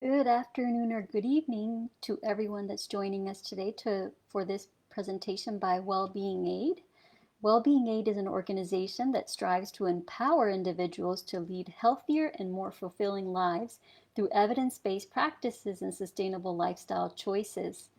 Good afternoon or good evening to everyone that's joining us today for this presentation by Wellbeing Aid. Wellbeing Aid is an organization that strives to empower individuals to lead healthier and more fulfilling lives through evidence-based practices and sustainable lifestyle choices.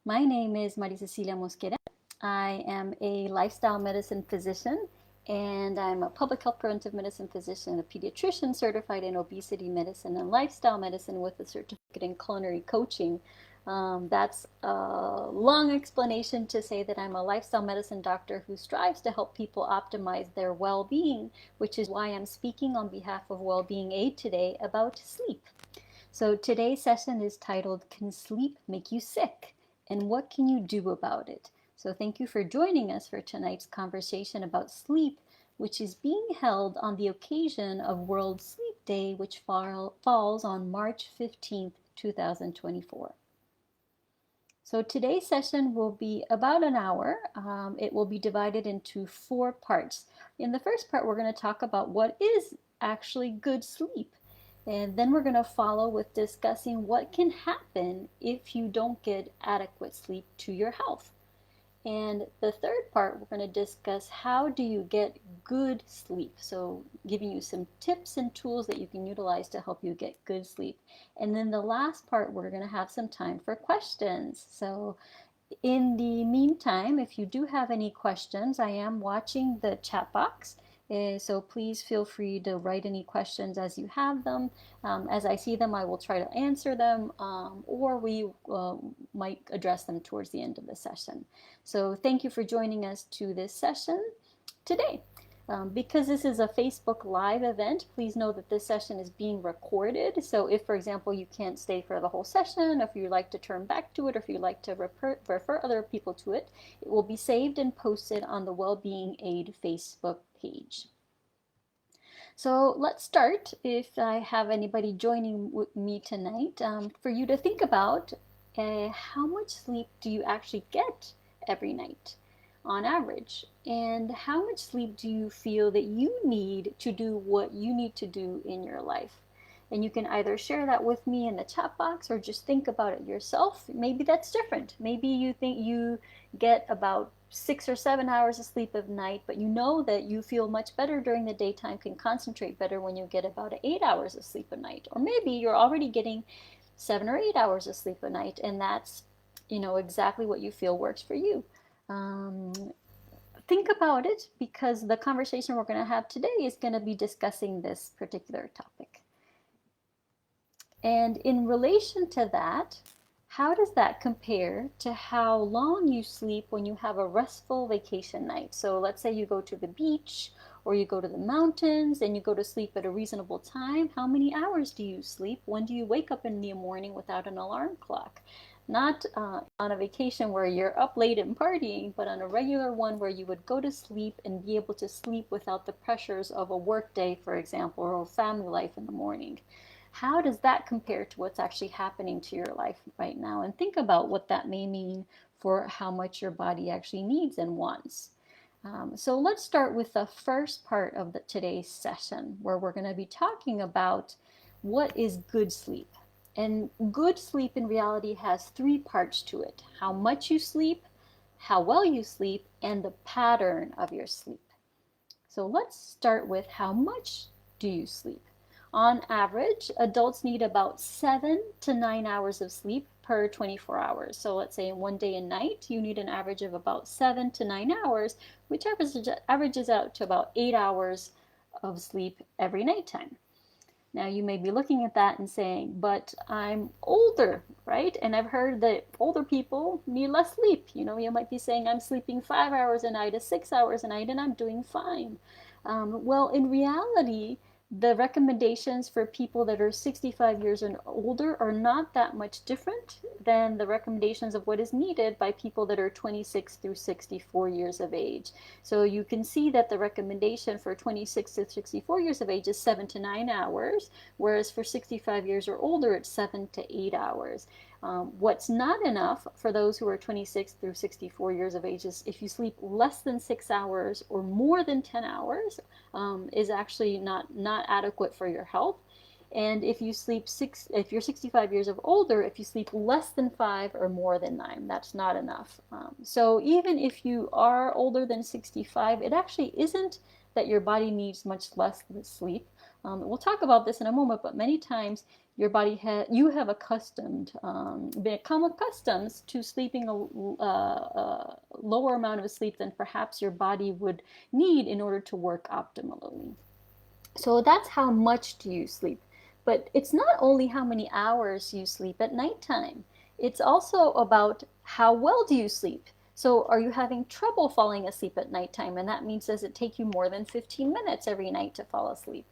My name is Maria Cecilia Mosquera. I am a lifestyle medicine physician and I'm a public health preventive medicine physician, a pediatrician certified in obesity medicine and lifestyle medicine with a certificate in culinary coaching. That's a long explanation to say that I'm a lifestyle medicine doctor who strives to help people optimize their well-being, which is why I'm speaking on behalf of Wellbeing Aid today about sleep. So today's session is titled, Can Sleep Make You Sick? And what can you do about it? So thank you for joining us for tonight's conversation about sleep, which is being held on the occasion of World Sleep Day, which falls on March 15th, 2024. So today's session will be about an hour. It will be divided into 4 parts. In the first part, we're going to talk about what is actually good sleep. And then we're going to follow with discussing what can happen if you don't get adequate sleep to your health. And the third part, we're going to discuss how do you get good sleep. So giving you some tips and tools that you can utilize to help you get good sleep. And then the last part, we're going to have some time for questions. So in the meantime, if you do have any questions, I am watching the chat box. So please feel free to write any questions as you have them. As I see them, I will try to answer them, or we might address them towards the end of the session. So thank you for joining us to this session today. Because this is a Facebook Live event, please know that this session is being recorded. So if, for example, you can't stay for the whole session, if you'd like to turn back to it, or if you'd like to refer other people to it, it will be saved and posted on the Wellbeing Aid Facebook page. So let's start. If I have anybody joining with me tonight, for you to think about how much sleep do you actually get every night on average? And how much sleep do you feel that you need to do what you need to do in your life? And you can either share that with me in the chat box or just think about it yourself. Maybe that's different. Maybe you think you get about 6 or 7 hours of sleep at night, but you know that you feel much better during the daytime, can concentrate better when you get about 8 hours of sleep at night. Or maybe you're already getting 7 or 8 hours of sleep a night, and that's exactly what you feel works for you. Um, think about it, because the conversation we're going to have today is going to be discussing this particular topic. And in relation to that, how does that compare to how long you sleep when you have a restful vacation night? So let's say you go to the beach or you go to the mountains and you go to sleep at a reasonable time. How many hours do you sleep? When do you wake up in the morning without an alarm clock? Not on a vacation where you're up late and partying, but on a regular one where you would go to sleep and be able to sleep without the pressures of a work day, for example, or family life in the morning. How does that compare to what's actually happening to your life right now? And think about what that may mean for how much your body actually needs and wants. So let's start with the first part of today's session, where we're going to be talking about what is good sleep. And good sleep in reality has 3 parts to it: how much you sleep, how well you sleep, and the pattern of your sleep. So let's start with how much do you sleep. On average, adults need about 7 to 9 hours of sleep per 24 hours. So let's say in one day and night, you need an average of about 7 to 9 hours, which averages out to about 8 hours of sleep every nighttime. Now you may be looking at that and saying, but I'm older, right? And I've heard that older people need less sleep. You might be saying, I'm sleeping 5 hours a night to 6 hours a night and I'm doing fine. Well, in reality, the recommendations for people that are 65 years and older are not that much different than the recommendations of what is needed by people that are 26 through 64 years of age. So you can see that the recommendation for 26 to 64 years of age is 7 to 9 hours, whereas for 65 years or older, it's 7 to 8 hours. What's not enough for those who are 26 through 64 years of age is if you sleep less than 6 hours or more than 10 hours, is actually not adequate for your health. And if you sleep if you're 65 years of older, if you sleep less than 5 or more than 9, that's not enough. So even if you are older than 65, it actually isn't that your body needs much less sleep. We'll talk about this in a moment, but many times your body you have become accustomed to sleeping a lower amount of sleep than perhaps your body would need in order to work optimally. So that's how much do you sleep. But it's not only how many hours you sleep at nighttime. It's also about how well do you sleep. So are you having trouble falling asleep at nighttime? And that means, does it take you more than 15 minutes every night to fall asleep?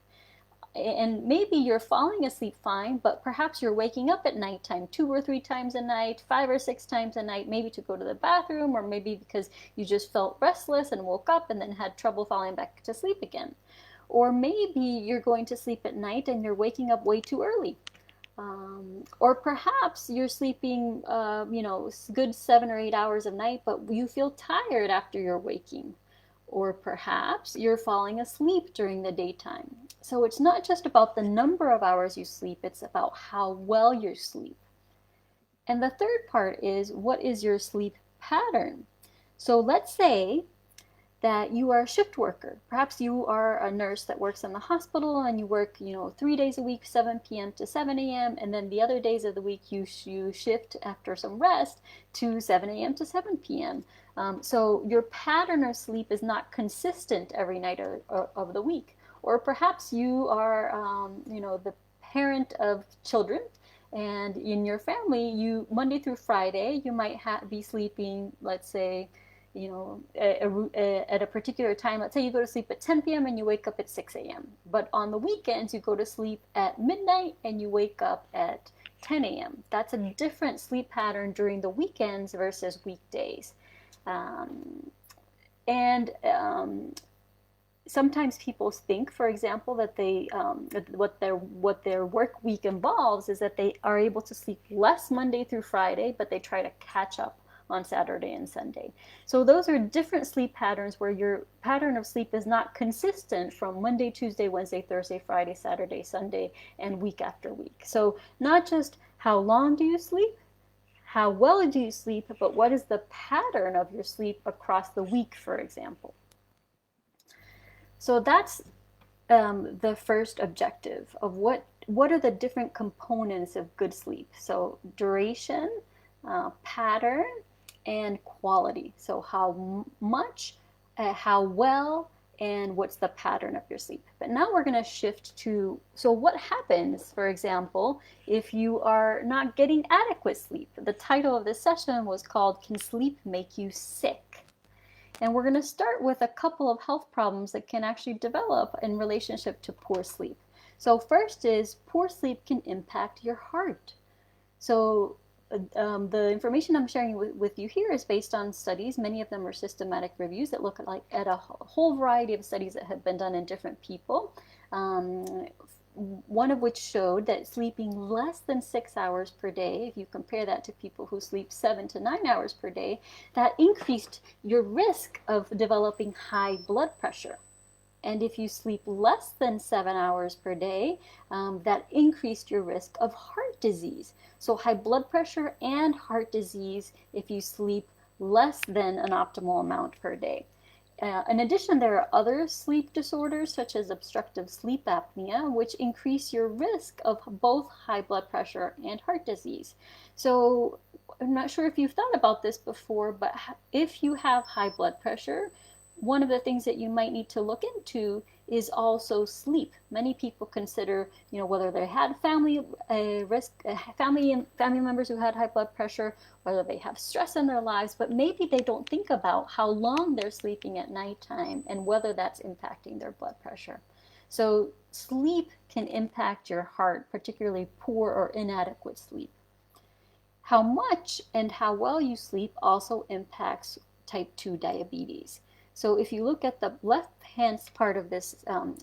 And maybe you're falling asleep fine, but perhaps you're waking up at nighttime 2 or 3 times a night, 5 or 6 times a night, maybe to go to the bathroom, or maybe because you just felt restless and woke up and then had trouble falling back to sleep again. Or maybe you're going to sleep at night and you're waking up way too early. Or perhaps you're sleeping, good 7 or 8 hours a night, but you feel tired after you're waking. Or perhaps you're falling asleep during the daytime. So it's not just about the number of hours you sleep, it's about how well you sleep. And the third part is, what is your sleep pattern? So let's say that you are a shift worker. Perhaps you are a nurse that works in the hospital and you work, 3 days a week, 7 p.m. to 7 a.m. And then the other days of the week you shift after some rest to 7 a.m. to 7 p.m. So your pattern of sleep is not consistent every night of the week. Or perhaps you are, the parent of children, and in your family, Monday through Friday, you might be sleeping, let's say, at a particular time. Let's say you go to sleep at 10 p.m. and you wake up at 6 a.m. But on the weekends, you go to sleep at midnight and you wake up at 10 a.m. That's a different sleep pattern during the weekends versus weekdays. And sometimes people think, for example, that what their work week involves is that they are able to sleep less Monday through Friday, but they try to catch up on Saturday and Sunday. So those are different sleep patterns where your pattern of sleep is not consistent from Monday, Tuesday, Wednesday, Thursday, Friday, Saturday, Sunday, and week after week. So not just how long do you sleep, how well do you sleep, but what is the pattern of your sleep across the week, for example. So that's the first objective of what are the different components of good sleep. So duration, pattern, and quality. So how much, how well, and what's the pattern of your sleep. But now we're going to shift to, so what happens, for example, if you are not getting adequate sleep? The title of this session was called, Can Sleep Make You Sick? And we're going to start with a couple of health problems that can actually develop in relationship to poor sleep. So first is, poor sleep can impact your heart. So the information I'm sharing with you here is based on studies. Many of them are systematic reviews that look at a whole variety of studies that have been done in different people. One of which showed that sleeping less than 6 hours per day, if you compare that to people who sleep 7 to 9 hours per day, that increased your risk of developing high blood pressure. And if you sleep less than 7 hours per day, that increased your risk of heart disease. So high blood pressure and heart disease if you sleep less than an optimal amount per day. In addition, there are other sleep disorders such as obstructive sleep apnea, which increase your risk of both high blood pressure and heart disease. So I'm not sure if you've thought about this before, but if you have high blood pressure, one of the things that you might need to look into is also sleep. Many people consider, whether they had family members who had high blood pressure, whether they have stress in their lives, but maybe they don't think about how long they're sleeping at nighttime and whether that's impacting their blood pressure. So sleep can impact your heart, particularly poor or inadequate sleep. How much and how well you sleep also impacts type 2 diabetes. So if you look at the left-hand part of this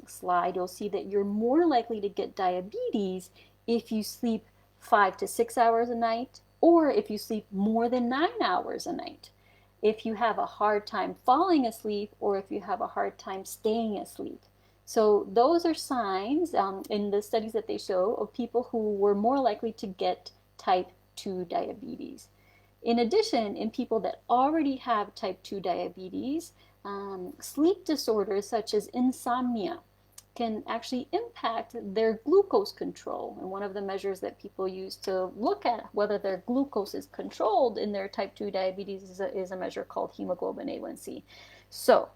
slide, you'll see that you're more likely to get diabetes if you sleep 5 to 6 hours a night, or if you sleep more than 9 hours a night. If you have a hard time falling asleep, or if you have a hard time staying asleep. So those are signs in the studies that they show of people who were more likely to get type 2 diabetes. In addition, in people that already have type 2 diabetes, sleep disorders such as insomnia can actually impact their glucose control. And one of the measures that people use to look at whether their glucose is controlled in their type 2 diabetes is a measure called hemoglobin A1C. So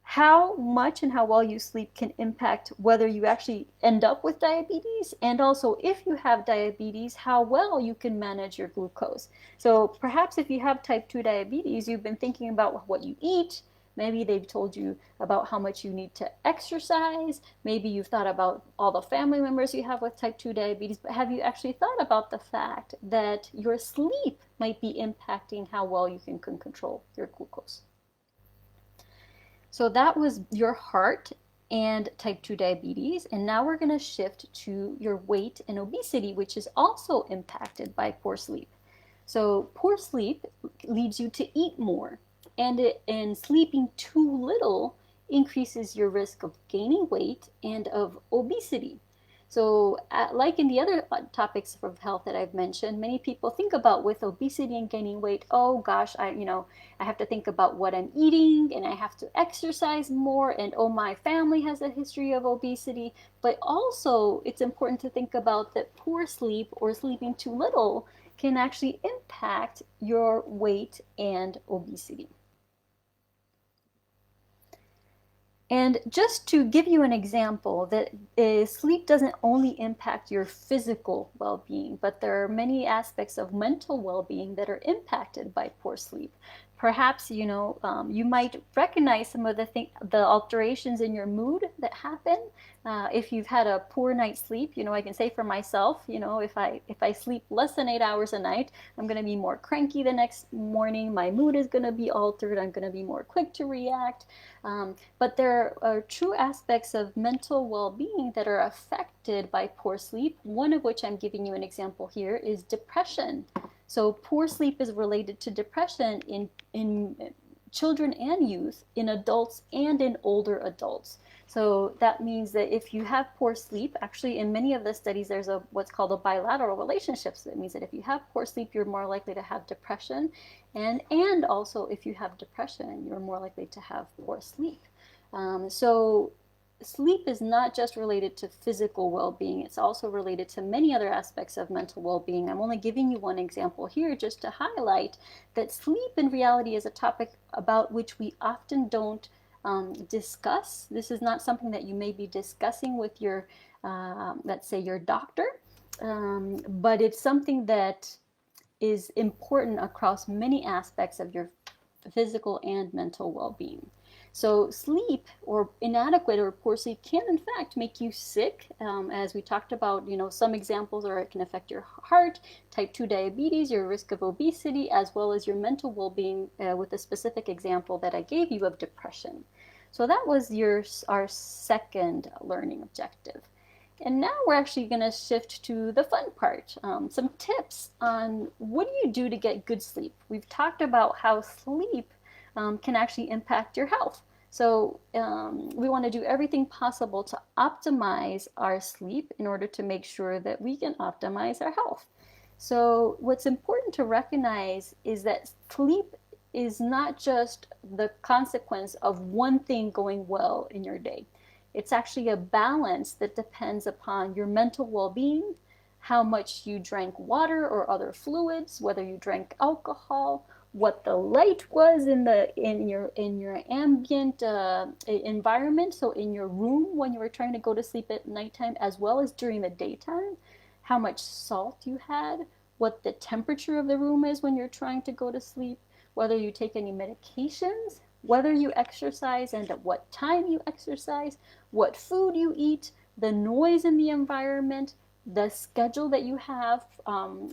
how much and how well you sleep can impact whether you actually end up with diabetes, and also if you have diabetes, how well you can manage your glucose. So perhaps if you have type 2 diabetes, you've been thinking about what you eat. Maybe they've told you about how much you need to exercise. Maybe you've thought about all the family members you have with type 2 diabetes, but have you actually thought about the fact that your sleep might be impacting how well you can control your glucose? So that was your heart and type 2 diabetes. And now we're going to shift to your weight and obesity, which is also impacted by poor sleep. So poor sleep leads you to eat more, and sleeping too little increases your risk of gaining weight and of obesity. So like in the other topics of health that I've mentioned, many people think about with obesity and gaining weight, oh gosh, I have to think about what I'm eating and I have to exercise more, and oh, my family has a history of obesity. But also it's important to think about that poor sleep or sleeping too little can actually impact your weight and obesity. And just to give you an example, that sleep doesn't only impact your physical well-being, but there are many aspects of mental well-being that are impacted by poor sleep. Perhaps you might recognize some of the alterations in your mood that happen if you've had a poor night's sleep. I can say for myself, if I sleep less than 8 hours a night, I'm going to be more cranky the next morning. My mood is going to be altered. I'm going to be more quick to react. But there are true aspects of mental well-being that are affected by poor sleep. One of which I'm giving you an example here is depression. So poor sleep is related to depression in children and youth, in adults and in older adults. So that means that if you have poor sleep, actually in many of the studies there's what's called a bilateral relationship. So that means that if you have poor sleep, you're more likely to have depression, and also if you have depression, you're more likely to have poor sleep. So sleep is not just related to physical well-being, it's also related to many other aspects of mental well-being. I'm only giving you one example here just to highlight that sleep in reality is a topic about which we often don't discuss. This is not something that you may be discussing with your, let's say, your doctor, but it's something that is important across many aspects of your physical and mental well-being. So sleep, or inadequate or poor sleep, can in fact make you sick. As we talked about, some examples are it can affect your heart, type 2 diabetes, your risk of obesity, as well as your mental well-being, with a specific example that I gave you of depression. So that was our second learning objective. And now we're actually going to shift to the fun part, some tips on what do you do to get good sleep. We've talked about how sleep can actually impact your health. So we want to do everything possible to optimize our sleep in order to make sure that we can optimize our health. So what's important to recognize is that sleep is not just the consequence of one thing going well in your day. It's actually a balance that depends upon your mental well-being, how much you drank water or other fluids, whether you drank alcohol, what the light was in your ambient environment, so in your room when you were trying to go to sleep at nighttime, as well as during the daytime, how much salt you had, what the temperature of the room is when you're trying to go to sleep, whether you take any medications, whether you exercise and at what time you exercise, what food you eat, the noise in the environment, the schedule that you have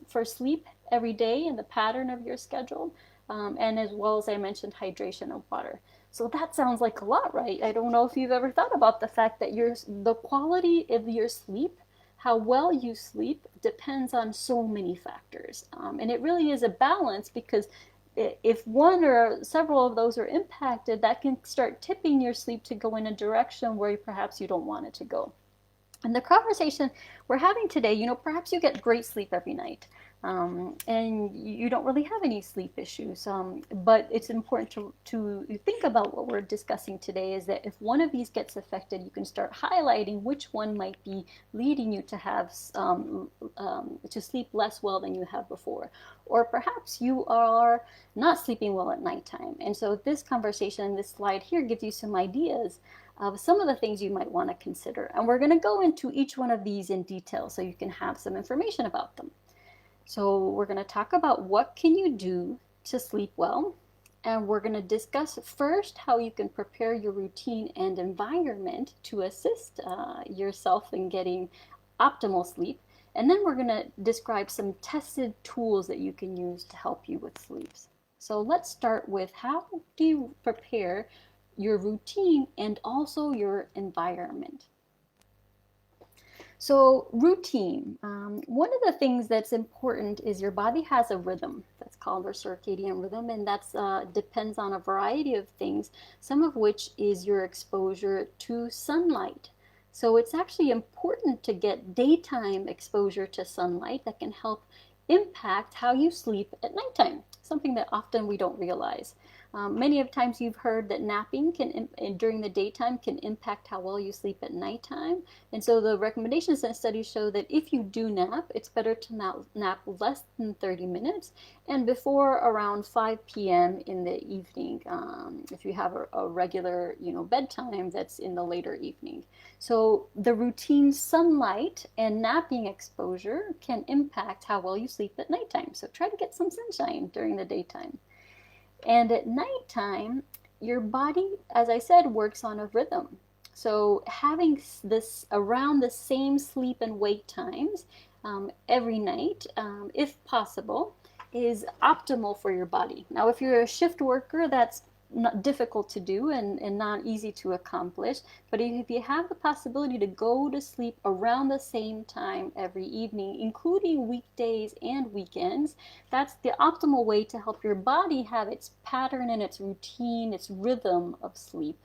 for sleep every day and the pattern of your schedule, and as well as I mentioned, hydration of water. So that sounds like a lot, right? I don't know if you've ever thought about the fact that the quality of your sleep, how well you sleep, depends on so many factors. And it really is a balance, because if one or several of those are impacted, that can start tipping your sleep to go in a direction where perhaps you don't want it to go. And the conversation we're having today, perhaps you get great sleep every night, and you don't really have any sleep issues. But it's important to think about what we're discussing today is that if one of these gets affected, you can start highlighting which one might be leading you to have to sleep less well than you have before. Or perhaps you are not sleeping well at nighttime. And so this conversation, this slide here gives you some ideas of some of the things you might want to consider. And we're going to go into each one of these in detail so you can have some information about them. So we're going to talk about what can you do to sleep well. And we're going to discuss first how you can prepare your routine and environment to assist yourself in getting optimal sleep. And then we're going to describe some tested tools that you can use to help you with sleep. So let's start with how do you prepare your routine and also your environment. So routine, one of the things that's important is your body has a rhythm that's called a circadian rhythm, and that depends on a variety of things, some of which is your exposure to sunlight. So it's actually important to get daytime exposure to sunlight that can help impact how you sleep at nighttime, something that often we don't realize. Many of times you've heard that napping during the daytime can impact how well you sleep at nighttime. And so the recommendations and studies show that if you do nap, it's better to nap less than 30 minutes and before around 5 p.m. in the evening, if you have a regular bedtime that's in the later evening. So the routine sunlight and napping exposure can impact how well you sleep at nighttime. So try to get some sunshine during the daytime. And at nighttime, your body, as I said, works on a rhythm. So having this around the same sleep and wake times every night, if possible, is optimal for your body. Now, if you're a shift worker, that's not difficult to do and not easy to accomplish. But if you have the possibility to go to sleep around the same time every evening, including weekdays and weekends, that's the optimal way to help your body have its pattern and its routine, its rhythm of sleep.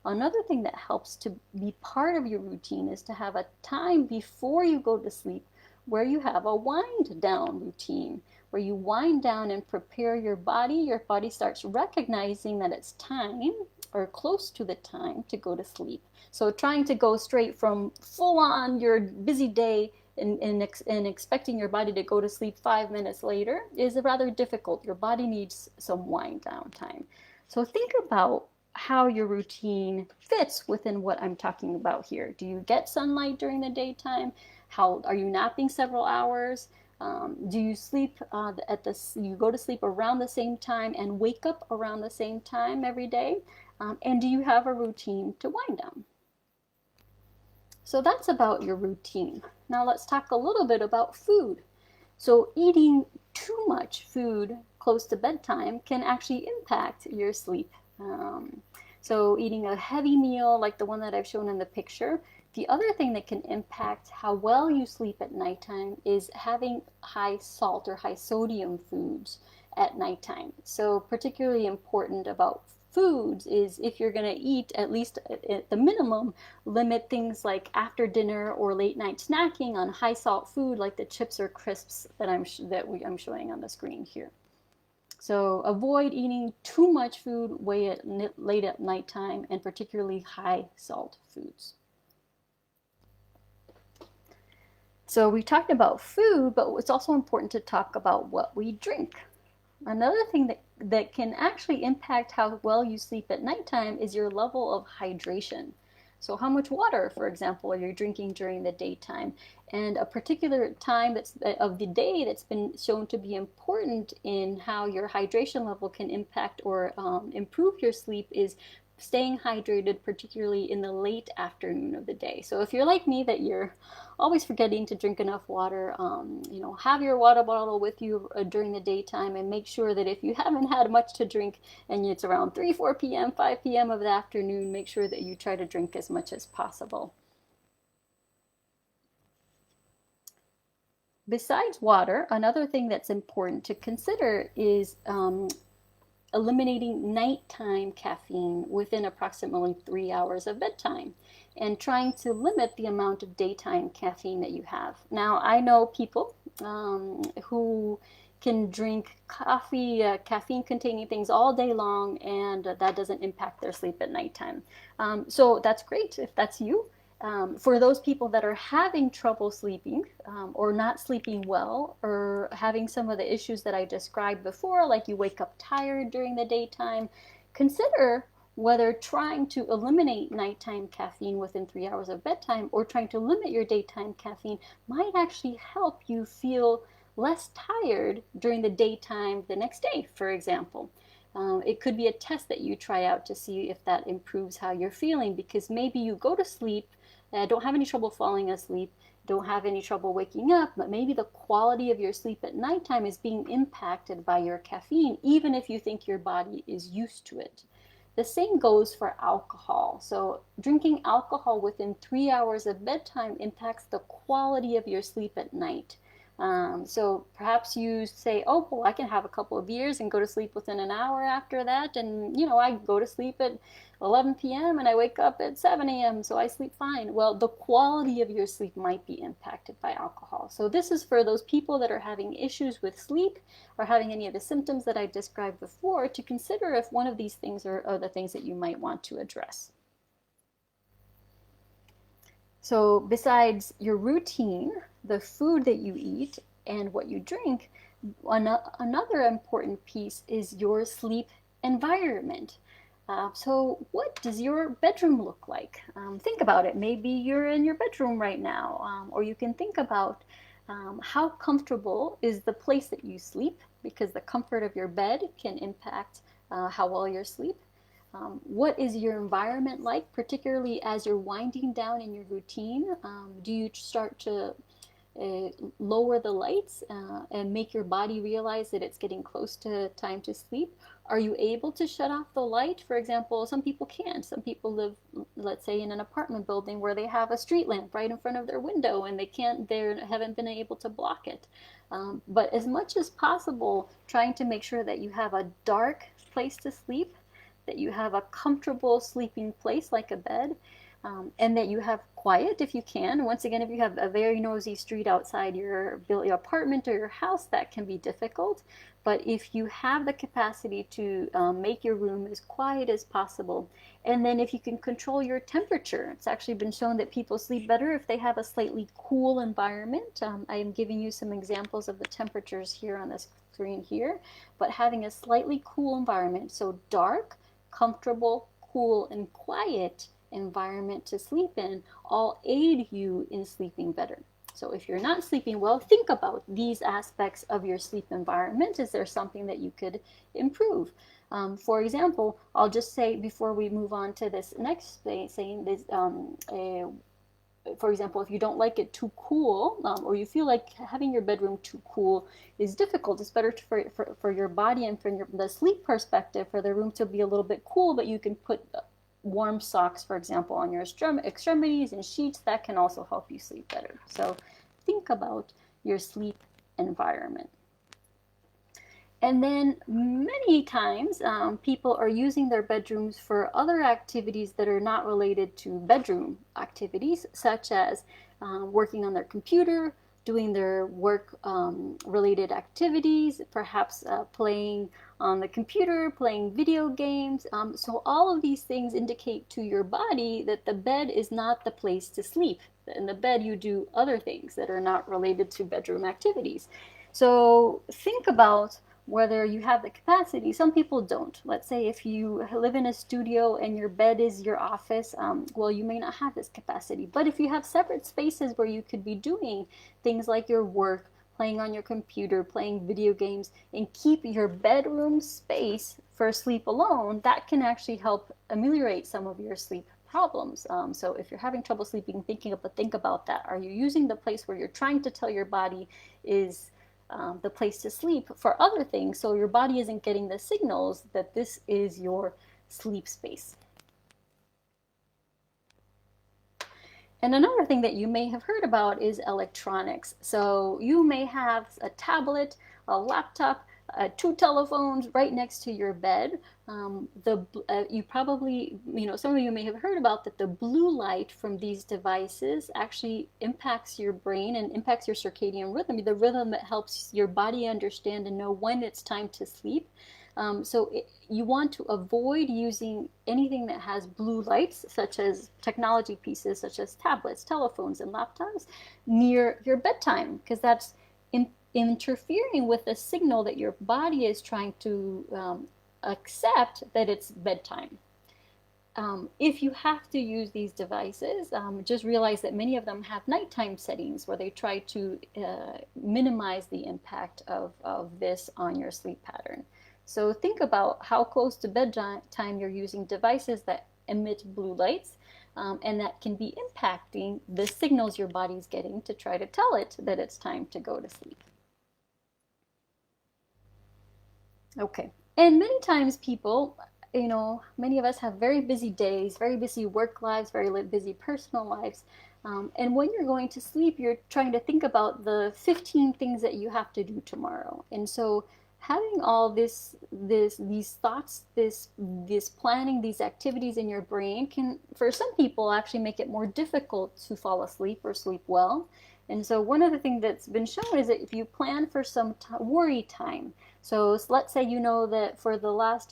Another thing that helps to be part of your routine is to have a time before you go to sleep where you have a wind down routine, where you wind down and prepare your body. Your body starts recognizing that it's time or close to the time to go to sleep. So trying to go straight from full on your busy day and expecting your body to go to sleep 5 minutes later is rather difficult. Your body needs some wind down time. So think about how your routine fits within what I'm talking about here. Do you get sunlight during the daytime? How are you napping several hours? Do you sleep you go to sleep around the same time and wake up around the same time every day? And do you have a routine to wind down? So that's about your routine. Now let's talk a little bit about food. So eating too much food close to bedtime can actually impact your sleep. So eating a heavy meal like the one that I've shown in the picture. The other thing that can impact how well you sleep at nighttime is having high salt or high sodium foods at nighttime. So particularly important about foods is if you're going to eat, at least at the minimum, limit things like after dinner or late night snacking on high salt food like the chips or crisps that I'm showing on the screen here. So avoid eating too much food late at nighttime, and particularly high salt foods. So we talked about food, but it's also important to talk about what we drink. Another thing that can actually impact how well you sleep at nighttime is your level of hydration. So how much water, for example, are you drinking during the daytime? And a particular time of the day that's been shown to be important in how your hydration level can impact or improve your sleep is staying hydrated, particularly in the late afternoon of the day. So if you're like me, that you're always forgetting to drink enough water, have your water bottle with you during the daytime, and make sure that if you haven't had much to drink and it's around 3, 4 p.m., 5 p.m. of the afternoon, make sure that you try to drink as much as possible. Besides water, another thing that's important to consider is eliminating nighttime caffeine within approximately 3 hours of bedtime and trying to limit the amount of daytime caffeine that you have. Now, I know people who can drink coffee, caffeine containing things all day long, and that doesn't impact their sleep at nighttime. So that's great if that's you. For those people that are having trouble sleeping or not sleeping well or having some of the issues that I described before, like you wake up tired during the daytime, consider whether trying to eliminate nighttime caffeine within 3 hours of bedtime or trying to limit your daytime caffeine might actually help you feel less tired during the daytime the next day, for example. It could be a test that you try out to see if that improves how you're feeling, because maybe you go to sleep, don't have any trouble falling asleep, don't have any trouble waking up, but maybe the quality of your sleep at nighttime is being impacted by your caffeine, even if you think your body is used to it. The same goes for alcohol. So drinking alcohol within 3 hours of bedtime impacts the quality of your sleep at night. So perhaps you say, oh, well, I can have a couple of beers and go to sleep within an hour after that. And, I go to sleep at 11 p.m. and I wake up at 7 a.m. So I sleep fine. Well, the quality of your sleep might be impacted by alcohol. So this is for those people that are having issues with sleep or having any of the symptoms that I described before, to consider if one of these things are the things that you might want to address. So besides your routine, the food that you eat, and what you drink, another important piece is your sleep environment. So what does your bedroom look like? Think about it. Maybe you're in your bedroom right now, or you can think about how comfortable is the place that you sleep, because the comfort of your bed can impact how well you sleep. What is your environment like, particularly as you're winding down in your routine? Do you start to lower the lights and make your body realize that it's getting close to time to sleep? Are you able to shut off the light? For example, some people can't. Some people live, let's say, in an apartment building where they have a street lamp right in front of their window and they haven't been able to block it. But as much as possible, trying to make sure that you have a dark place to sleep, that you have a comfortable sleeping place like a bed, and that you have quiet if you can. Once again, if you have a very noisy street outside your apartment or your house, that can be difficult. But if you have the capacity to make your room as quiet as possible, and then if you can control your temperature, it's actually been shown that people sleep better if they have a slightly cool environment. I am giving you some examples of the temperatures here on this screen here, but having a slightly cool environment, so dark, comfortable, cool, and quiet environment to sleep in, all aid you in sleeping better. So if you're not sleeping well, think about these aspects of your sleep environment. Is there something that you could improve? For example, I'll just say before we move on to this next thing, saying this, for example, if you don't like it too cool, or you feel like having your bedroom too cool is difficult, it's better for your body and from the sleep perspective for the room to be a little bit cool, but you can put warm socks, for example, on your extremities and sheets. That can also help you sleep better. So think about your sleep environment. And then many times people are using their bedrooms for other activities that are not related to bedroom activities, such as working on their computer, doing their work related activities, perhaps playing on the computer, playing video games. So all of these things indicate to your body that the bed is not the place to sleep. In the bed you do other things that are not related to bedroom activities. So think about whether you have the capacity. Some people don't. Let's say if you live in a studio and your bed is your office, well, you may not have this capacity. But if you have separate spaces where you could be doing things like your work, playing on your computer, playing video games, and keep your bedroom space for sleep alone, that can actually help ameliorate some of your sleep problems. So if you're having trouble sleeping, think about that. Are you using the place where you're trying to tell your body is the place to sleep for other things, so your body isn't getting the signals that this is your sleep space? And another thing that you may have heard about is electronics. So you may have a tablet, a laptop, two telephones right next to your bed. You probably, some of you may have heard about that the blue light from these devices actually impacts your brain and impacts your circadian rhythm, the rhythm that helps your body understand and know when it's time to sleep. You want to avoid using anything that has blue lights, such as technology pieces, such as tablets, telephones, and laptops, near your bedtime, because that's interfering with the signal that your body is trying to accept that it's bedtime. If you have to use these devices, just realize that many of them have nighttime settings where they try to minimize the impact of this on your sleep pattern. So think about how close to bedtime you're using devices that emit blue lights, and that can be impacting the signals your body's getting to try to tell it that it's time to go to sleep. Okay. And many times people, many of us have very busy days, very busy work lives, very busy personal lives. And when you're going to sleep, you're trying to think about the 15 things that you have to do tomorrow. And so having all these thoughts, this planning, these activities in your brain can, for some people, actually make it more difficult to fall asleep or sleep well. And so one of the things that's been shown is that if you plan for some worry time, so let's say you know that for the last,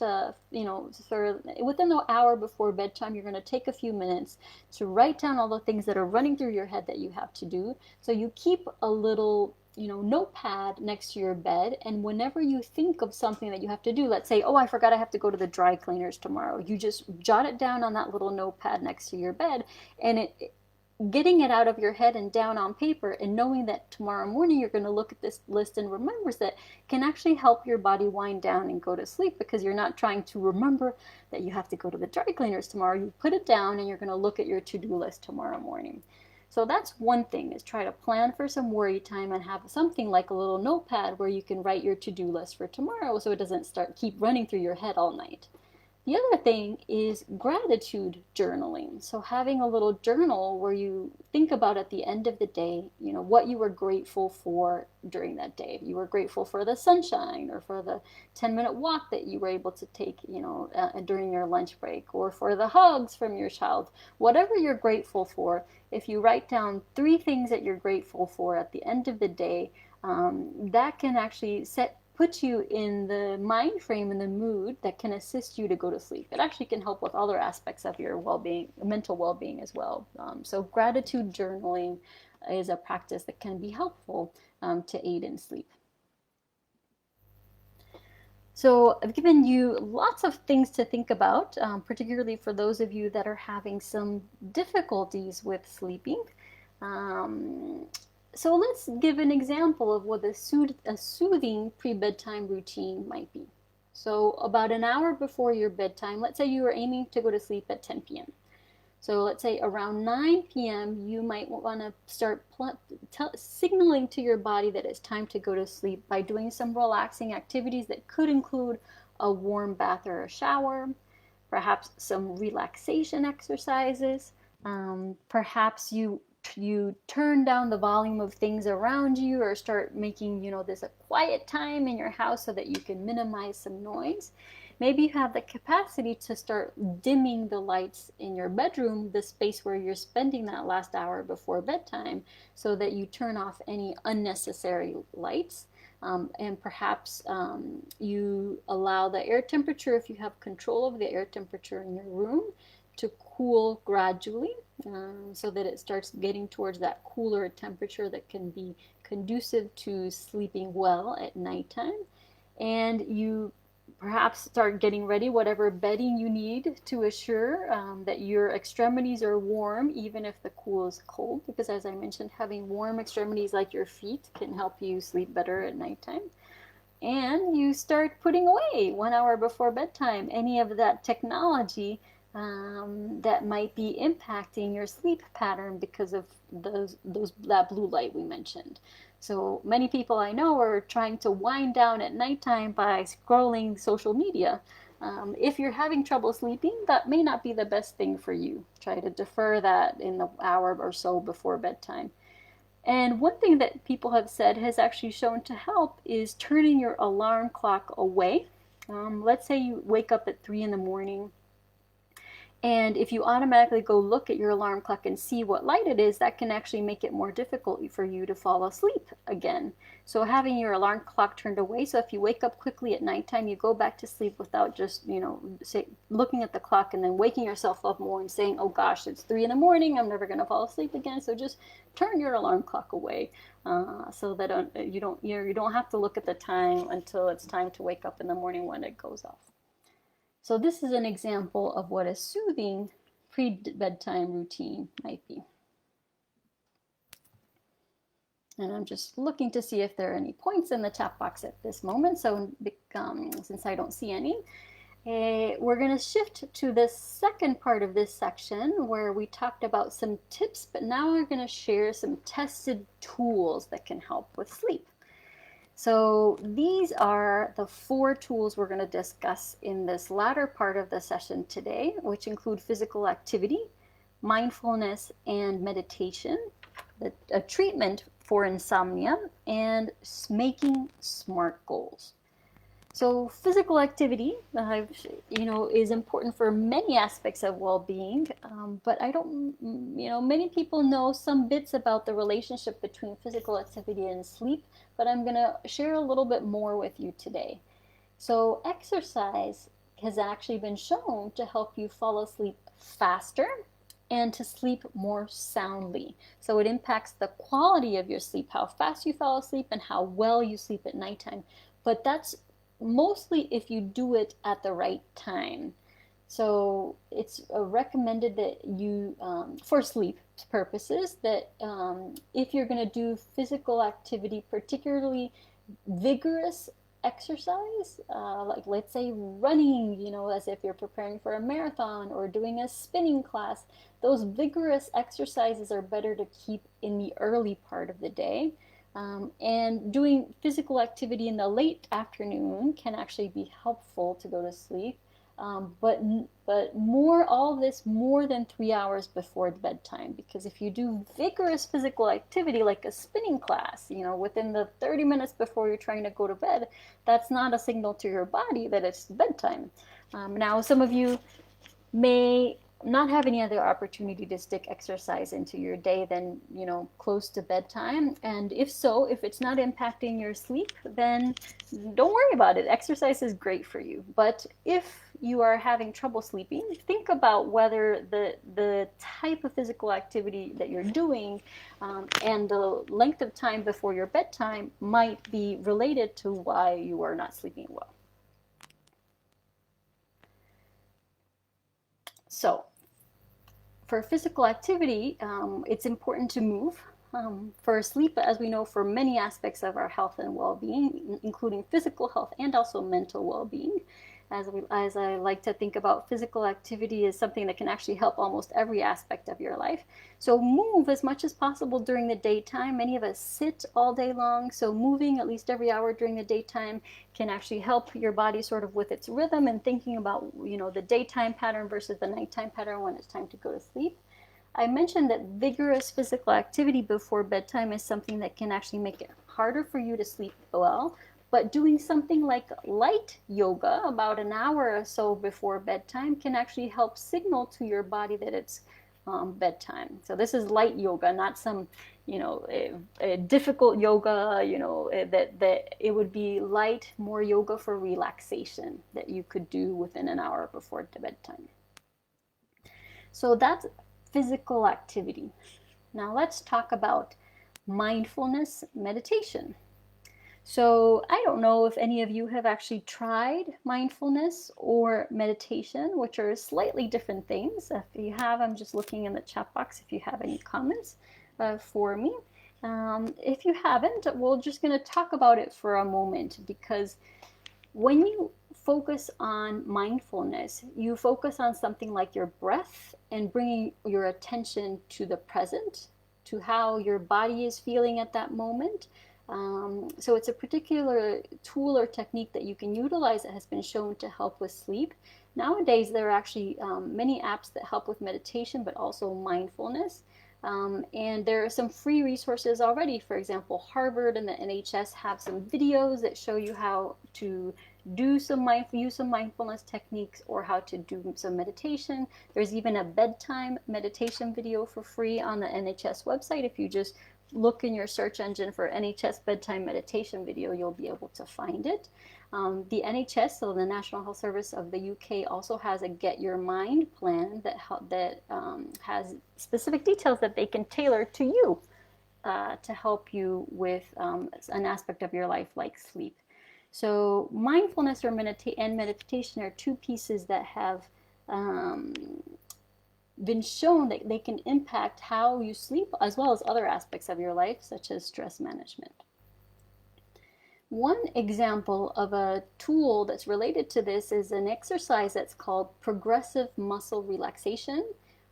within the hour before bedtime, you're going to take a few minutes to write down all the things that are running through your head that you have to do. So you keep a little, notepad next to your bed, and whenever you think of something that you have to do, let's say, oh, I forgot I have to go to the dry cleaners tomorrow, you just jot it down on that little notepad next to your bed, and getting it out of your head and down on paper and knowing that tomorrow morning you're going to look at this list and remember that can actually help your body wind down and go to sleep, because you're not trying to remember that you have to go to the dry cleaners tomorrow. You put it down and you're going to look at your to-do list tomorrow morning. So that's one thing, is try to plan for some worry time and have something like a little notepad where you can write your to-do list for tomorrow so it doesn't keep running through your head all night. The other thing is gratitude journaling. So having a little journal where you think about at the end of the day, what you were grateful for during that day. If you were grateful for the sunshine, or for the 10-minute walk that you were able to take, during your lunch break, or for the hugs from your child, whatever you're grateful for, if you write down 3 things that you're grateful for at the end of the day, that can actually put you in the mind frame and the mood that can assist you to go to sleep. It actually can help with other aspects of your well-being, mental well-being as well. So gratitude journaling is a practice that can be helpful to aid in sleep. So I've given you lots of things to think about, particularly for those of you that are having some difficulties with sleeping. So let's give an example of what a soothing pre-bedtime routine might be. So about an hour before your bedtime, let's say you are aiming to go to sleep at 10 p.m. So let's say around 9 p.m. you might want to start signaling to your body that it's time to go to sleep by doing some relaxing activities that could include a warm bath or a shower, perhaps some relaxation exercises, perhaps you turn down the volume of things around you, or start making, this a quiet time in your house so that you can minimize some noise. Maybe you have the capacity to start dimming the lights in your bedroom, the space where you're spending that last hour before bedtime, so that you turn off any unnecessary lights. And perhaps you allow the air temperature, if you have control of the air temperature in your room, to cool gradually, so that it starts getting towards that cooler temperature that can be conducive to sleeping well at nighttime. And you perhaps start getting ready whatever bedding you need to assure that your extremities are warm, even if the pool is cold, because as I mentioned, having warm extremities like your feet can help you sleep better at nighttime. And you start putting away 1 hour before bedtime any of that technology that might be impacting your sleep pattern because of that blue light we mentioned. So many people I know are trying to wind down at nighttime by scrolling social media. If you're having trouble sleeping, that may not be the best thing for you. Try to defer that in the hour or so before bedtime. And one thing that people have said has actually shown to help is turning your alarm clock away. Let's say you wake up at 3 in the morning, and if you automatically go look at your alarm clock and see what light it is, that can actually make it more difficult for you to fall asleep again. So having your alarm clock turned away, so if you wake up quickly at nighttime, you go back to sleep without just, looking at the clock and then waking yourself up more and saying, oh gosh, it's 3 in the morning, I'm never going to fall asleep again. So just turn your alarm clock away, so that you don't have to look at the time until it's time to wake up in the morning when it goes off. So this is an example of what a soothing pre-bedtime routine might be. And I'm just looking to see if there are any points in the chat box at this moment. So since I don't see any, we're going to shift to the second part of this section where we talked about some tips, but now we're going to share some tested tools that can help with sleep. So these are the 4 tools we're going to discuss in this latter part of the session today, which include physical activity, mindfulness, and meditation, a treatment for insomnia, and making smart goals. So physical activity, is important for many aspects of well-being, but many people know some bits about the relationship between physical activity and sleep, but I'm going to share a little bit more with you today. So exercise has actually been shown to help you fall asleep faster and to sleep more soundly. So it impacts the quality of your sleep, how fast you fall asleep and how well you sleep at nighttime. But that's mostly if you do it at the right time. So it's recommended that you, for sleep purposes, that if you're going to do physical activity, particularly vigorous exercise, like let's say running, as if you're preparing for a marathon or doing a spinning class, those vigorous exercises are better to keep in the early part of the day. And doing physical activity in the late afternoon can actually be helpful to go to sleep, but all this more than 3 hours before bedtime, because if you do vigorous physical activity like a spinning class, within the 30 minutes before you're trying to go to bed, that's not a signal to your body that it's bedtime. Now, some of you may not have any other opportunity to stick exercise into your day than, close to bedtime. And if it's not impacting your sleep, then don't worry about it. Exercise is great for you. But if you are having trouble sleeping, think about whether the type of physical activity that you're doing and the length of time before your bedtime might be related to why you are not sleeping well. So, for physical activity, it's important to move. For sleep, as we know, for many aspects of our health and well-being, including physical health and also mental well-being. As I like to think about physical activity as something that can actually help almost every aspect of your life. So move as much as possible during the daytime. Many of us sit all day long, so moving at least every hour during the daytime can actually help your body sort of with its rhythm and thinking about, the daytime pattern versus the nighttime pattern when it's time to go to sleep. I mentioned that vigorous physical activity before bedtime is something that can actually make it harder for you to sleep well. But doing something like light yoga about an hour or so before bedtime can actually help signal to your body that it's bedtime. So this is light yoga, not some, a difficult yoga, that it would be light, more yoga for relaxation that you could do within an hour before bedtime. So that's physical activity. Now let's talk about mindfulness meditation. So I don't know if any of you have actually tried mindfulness or meditation, which are slightly different things. If you have, I'm just looking in the chat box if you have any comments for me. If you haven't, we're just going to talk about it for a moment, because when you focus on mindfulness, you focus on something like your breath and bringing your attention to the present, to how your body is feeling at that moment. So it's a particular tool or technique that you can utilize that has been shown to help with sleep. Nowadays, there are actually many apps that help with meditation, but also mindfulness. And there are some free resources already. For example, Harvard and the NHS have some videos that show you how to use some mindfulness techniques or how to do some meditation. There's even a bedtime meditation video for free on the NHS website. If you just look in your search engine for NHS bedtime meditation video, you'll be able to find it. The NHS, so the National Health Service of the UK, also has a Get Your Mind plan that has specific details that they can tailor to you to help you with an aspect of your life like sleep. So mindfulness and meditation are two pieces that have been shown that they can impact how you sleep as well as other aspects of your life, such as stress management. One example of a tool that's related to this is an exercise that's called progressive muscle relaxation,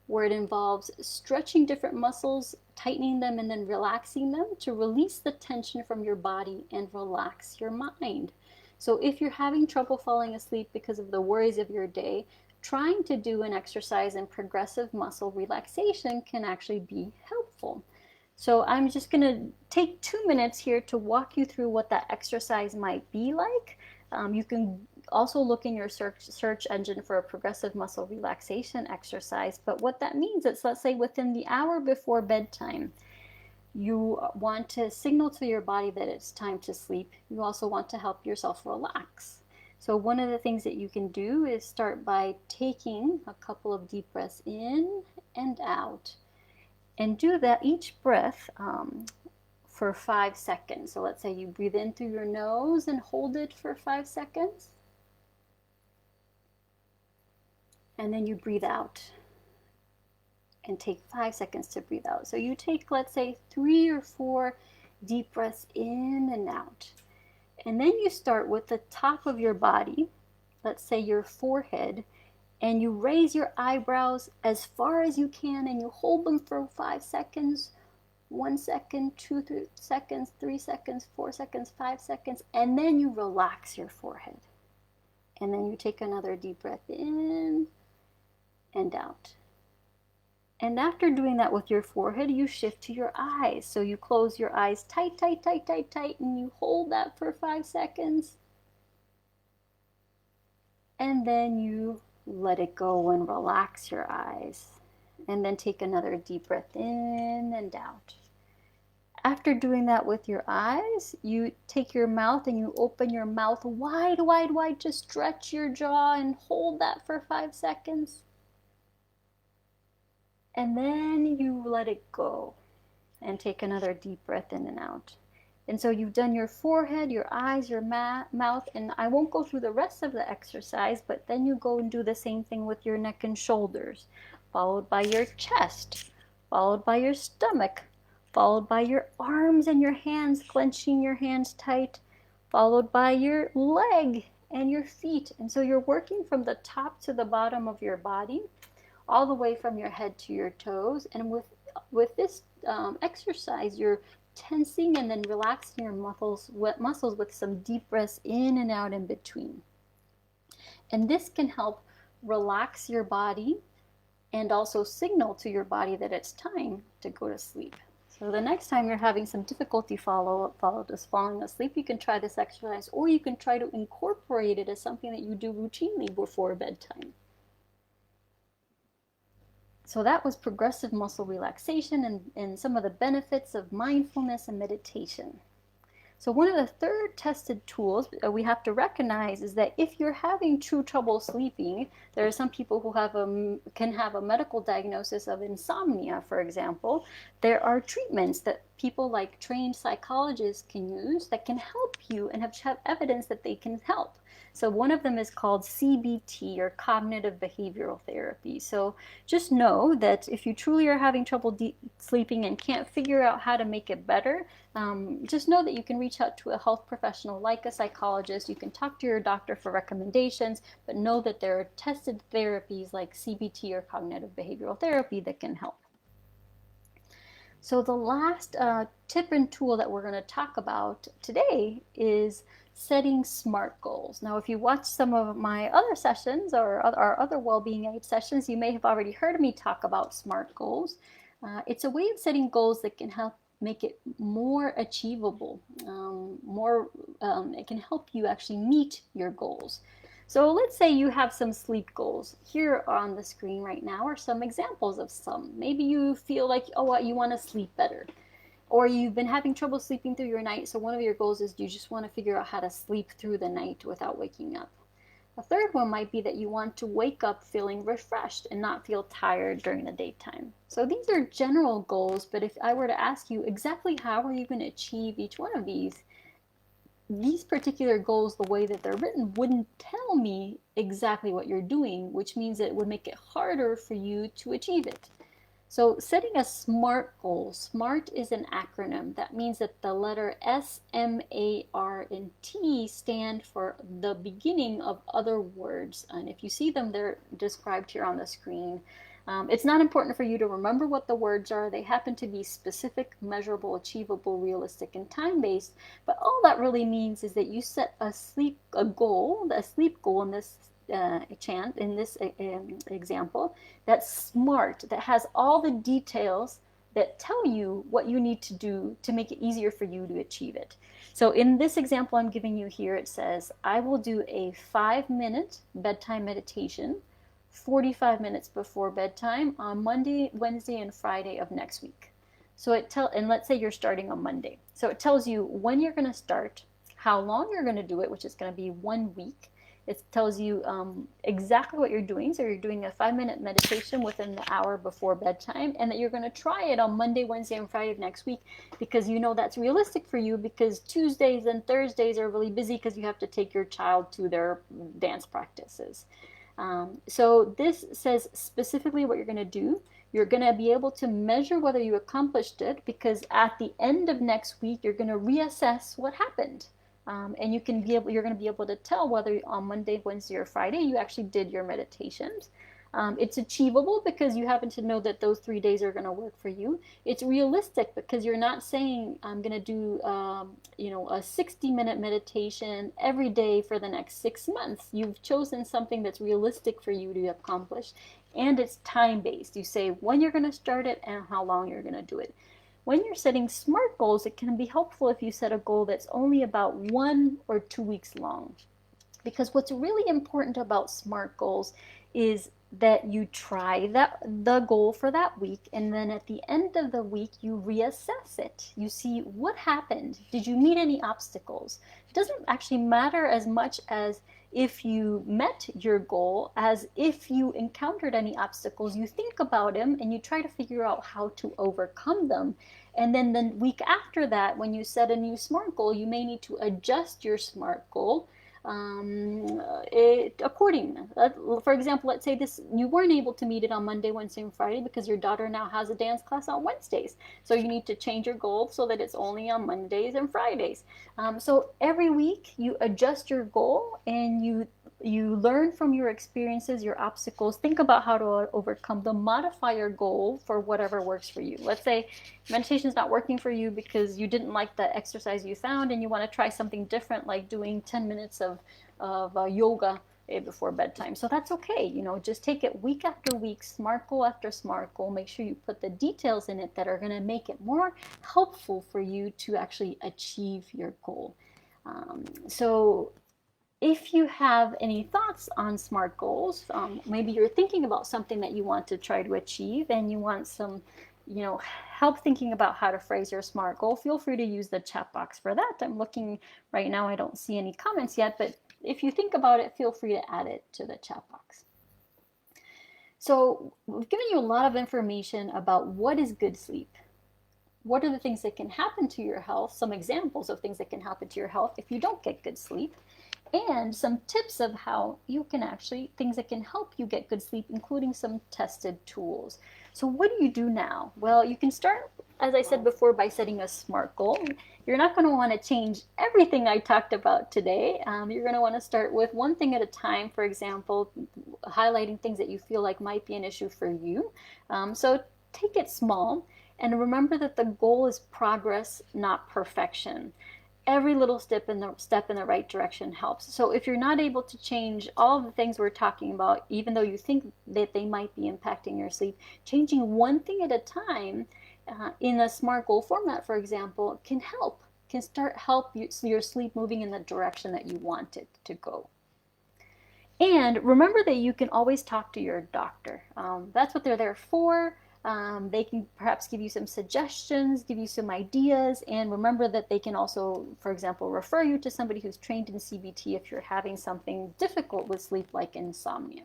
where it involves stretching different muscles, tightening them, and then relaxing them to release the tension from your body and relax your mind. So if you're having trouble falling asleep because of the worries of your day, trying to do an exercise in progressive muscle relaxation can actually be helpful. So I'm just going to take 2 minutes here to walk you through what that exercise might be like. You can also look in your search engine for a progressive muscle relaxation exercise. But what that means is, let's say within the hour before bedtime, you want to signal to your body that it's time to sleep. You also want to help yourself relax. So one of the things that you can do is start by taking a couple of deep breaths in and out. And do that each breath for 5 seconds. So let's say you breathe in through your nose and hold it for 5 seconds. And then you breathe out and take 5 seconds to breathe out. So you take, let's say, 3 or 4 deep breaths in and out. And then you start with the top of your body, let's say your forehead, and you raise your eyebrows as far as you can and you hold them for 5 seconds, 1 second, 2 seconds, 3 seconds, 4 seconds, 5 seconds, and then you relax your forehead. And then you take another deep breath in and out. And after doing that with your forehead, you shift to your eyes. So you close your eyes tight, tight, tight, tight, tight, and you hold that for 5 seconds. And then you let it go and relax your eyes. And then take another deep breath in and out. After doing that with your eyes, you take your mouth and you open your mouth wide, wide, wide to stretch your jaw and hold that for 5 seconds. And then you let it go and take another deep breath in and out. And so you've done your forehead, your eyes, your mouth, and I won't go through the rest of the exercise, but then you go and do the same thing with your neck and shoulders, followed by your chest, followed by your stomach, followed by your arms and your hands, clenching your hands tight, followed by your leg and your feet. And so you're working from the top to the bottom of your body, all the way from your head to your toes. And with this exercise, you're tensing and then relaxing your muscles with some deep breaths in and out in between. And this can help relax your body and also signal to your body that it's time to go to sleep. So the next time you're having some difficulty falling asleep, you can try this exercise, or you can try to incorporate it as something that you do routinely before bedtime. So that was progressive muscle relaxation and some of the benefits of mindfulness and meditation. So one of the third tested tools we have to recognize is that if you're having true trouble sleeping, there are some people who can have a medical diagnosis of insomnia, for example. There are treatments that people like trained psychologists can use that can help you and have evidence that they can help. So one of them is called CBT, or cognitive behavioral therapy. So just know that if you truly are having trouble sleeping and can't figure out how to make it better, just know that you can reach out to a health professional like a psychologist. You can talk to your doctor for recommendations, but know that there are tested therapies like CBT or cognitive behavioral therapy that can help. So the last tip and tool that we're going to talk about today is setting SMART goals. Now, if you watch some of my other sessions or our other well-being aid sessions, you may have already heard me talk about SMART goals. It's a way of setting goals that can help make it more achievable, it can help you actually meet your goals. So let's say you have some sleep goals. Here on the screen right now are some examples of some. Maybe you feel like, oh, you want to sleep better. Or you've been having trouble sleeping through your night, so one of your goals is you just want to figure out how to sleep through the night without waking up. A third one might be that you want to wake up feeling refreshed and not feel tired during the daytime. So these are general goals, but if I were to ask you exactly how are you going to achieve each one of these particular goals, the way that they're written, wouldn't tell me exactly what you're doing, which means that it would make it harder for you to achieve it. So setting a SMART goal, SMART is an acronym. That means that the letter S, M, A, R, and T stand for the beginning of other words. And if you see them, they're described here on the screen. It's not important for you to remember what the words are. They happen to be specific, measurable, achievable, realistic, and time-based. But all that really means is that you set a sleep goal in this example, that's SMART, that has all the details that tell you what you need to do to make it easier for you to achieve it. So in this example I'm giving you here, it says, I will do a 5-minute bedtime meditation 45 minutes before bedtime on Monday, Wednesday, and Friday of next week. So and let's say you're starting on Monday. So it tells you when you're going to start, how long you're going to do it, which is going to be 1 week. It tells you exactly what you're doing. So you're doing a 5-minute meditation within the hour before bedtime, and that you're going to try it on Monday, Wednesday, and Friday of next week, because you know that's realistic for you, because Tuesdays and Thursdays are really busy because you have to take your child to their dance practices. So this says specifically what you're going to do. You're going to be able to measure whether you accomplished it, because at the end of next week, you're going to reassess what happened. And you're going to be able to tell whether on Monday, Wednesday, or Friday you actually did your meditations. It's achievable because you happen to know that those 3 days are going to work for you. It's realistic because you're not saying I'm going to do a 60-minute meditation every day for the next 6 months. You've chosen something that's realistic for you to accomplish, and it's time-based. You say when you're going to start it and how long you're going to do it. When you're setting SMART goals, it can be helpful if you set a goal that's only about 1 or 2 weeks long. Because what's really important about SMART goals is that you try the goal for that week, and then at the end of the week you reassess it. You see what happened. Did you meet any obstacles? It doesn't actually matter as much as if you met your goal as if you encountered any obstacles. You think about them and you try to figure out how to overcome them. And then the week after that, when you set a new SMART goal, you may need to adjust your SMART goal accordingly. For example, let's say you weren't able to meet it on Monday, Wednesday, and Friday because your daughter now has a dance class on Wednesdays. So you need to change your goal so that it's only on Mondays and Fridays. So every week you adjust your goal and you learn from your experiences, your obstacles, think about how to overcome them, modify your goal for whatever works for you. Let's say meditation is not working for you because you didn't like the exercise you found and you want to try something different, like doing 10 minutes of yoga before bedtime. So that's okay. Just take it week after week, SMART goal after SMART goal. Make sure you put the details in it that are going to make it more helpful for you to actually achieve your goal. So if you have any thoughts on SMART goals, maybe you're thinking about something that you want to try to achieve and you want some help thinking about how to phrase your SMART goal, feel free to use the chat box for that. I'm looking right now, I don't see any comments yet, but if you think about it, feel free to add it to the chat box. So we've given you a lot of information about what is good sleep. What are the things that can happen to your health, some examples of things that can happen to your health if you don't get good sleep, and some tips of how you can things that can help you get good sleep, including some tested tools. So what do you do now? Well, you can start, as I said before, by setting a SMART goal. You're not going to want to change everything I talked about today. You're going to want to start with one thing at a time, for example, highlighting things that you feel like might be an issue for you. So take it small. And remember that the goal is progress, not perfection. Every little step in the right direction helps. So if you're not able to change all of the things we're talking about, even though you think that they might be impacting your sleep, changing one thing at a time in a SMART goal format, for example, can help. Can start help your sleep moving in the direction that you want it to go. And remember that you can always talk to your doctor. That's what they're there for. They can perhaps give you some suggestions, give you some ideas, and remember that they can also, for example, refer you to somebody who's trained in CBT if you're having something difficult with sleep like insomnia.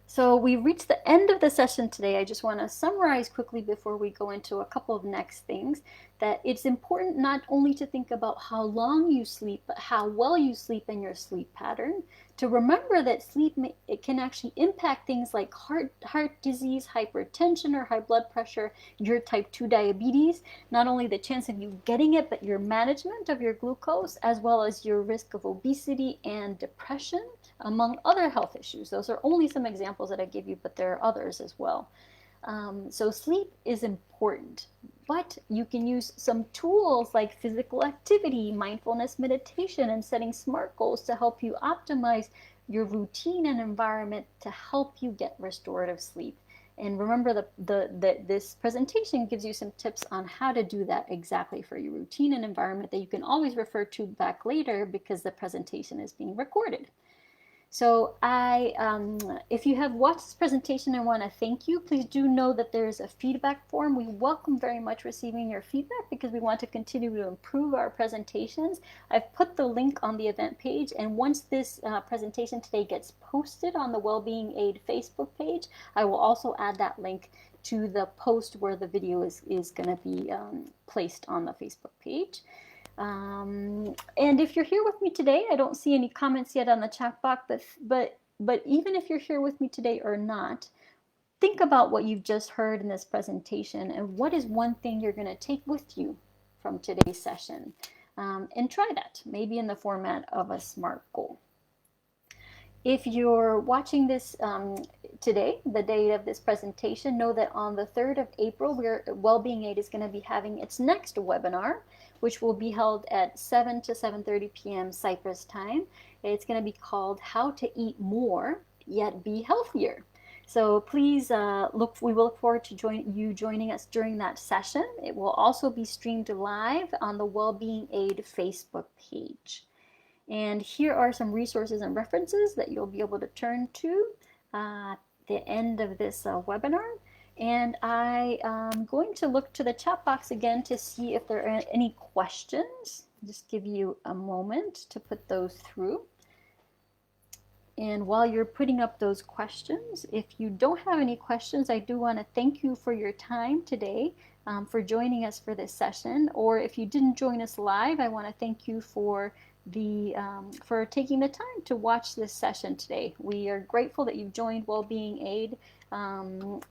So we've reached the end of the session today. I just want to summarize quickly before we go into a couple of next things, that it's important not only to think about how long you sleep, but how well you sleep and your sleep pattern. To remember that sleep it can actually impact things like heart disease, hypertension or high blood pressure, your type 2 diabetes, not only the chance of you getting it, but your management of your glucose, as well as your risk of obesity and depression, among other health issues. Those are only some examples that I give you, but there are others as well. So sleep is important, but you can use some tools like physical activity, mindfulness meditation, and setting SMART goals to help you optimize your routine and environment to help you get restorative sleep. And remember that this presentation gives you some tips on how to do that exactly for your routine and environment that you can always refer to back later because the presentation is being recorded. So if you have watched this presentation and want to thank you, please do know that there is a feedback form. We welcome very much receiving your feedback because we want to continue to improve our presentations. I've put the link on the event page, and once this presentation today gets posted on the Wellbeing Aid Facebook page, I will also add that link to the post where the video is going to be placed on the Facebook page. And if you're here with me today, I don't see any comments yet on the chat box, but even if you're here with me today or not, think about what you've just heard in this presentation and what is one thing you're going to take with you from today's session, and try that, maybe in the format of a SMART goal. If you're watching this today, the day of this presentation, know that on the 3rd of April, Wellbeing Aid is going to be having its next webinar, which will be held at 7 to 7:30 p.m. Cyprus time. It's going to be called How to Eat More, Yet Be Healthier. So please we will look forward to joining us during that session. It will also be streamed live on the Wellbeing Aid Facebook page. And here are some resources and references that you'll be able to turn to at the end of this webinar. And I am going to look to the chat box again to see if there are any questions. Just give you a moment to put those through. And while you're putting up those questions, if you don't have any questions, I do want to thank you for your time today, for joining us for this session. Or if you didn't join us live, I want to thank you for taking the time to watch this session today. We are grateful that you've joined Wellbeing Aid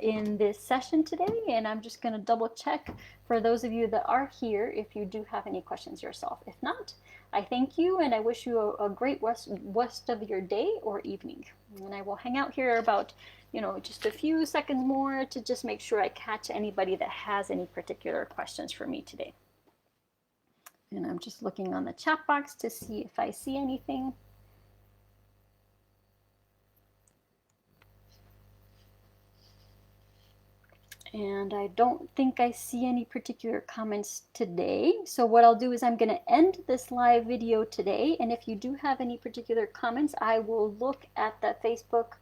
in this session today, and I'm just going to double check for those of you that are here if you do have any questions yourself. If not, I thank you and I wish you a great rest of your day or evening. And I will hang out here about just a few seconds more to just make sure I catch anybody that has any particular questions for me today. And I'm just looking on the chat box to see if I see anything. And I don't think I see any particular comments today. So what I'll do is I'm going to end this live video today. And if you do have any particular comments, I will look at the Facebook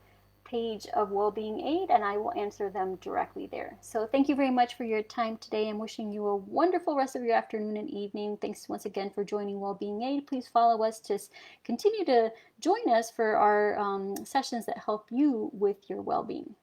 page of Wellbeing Aid and I will answer them directly there. So thank you very much for your time today. I'm wishing you a wonderful rest of your afternoon and evening. Thanks once again for joining Wellbeing Aid. Please follow us to continue to join us for our sessions that help you with your well-being.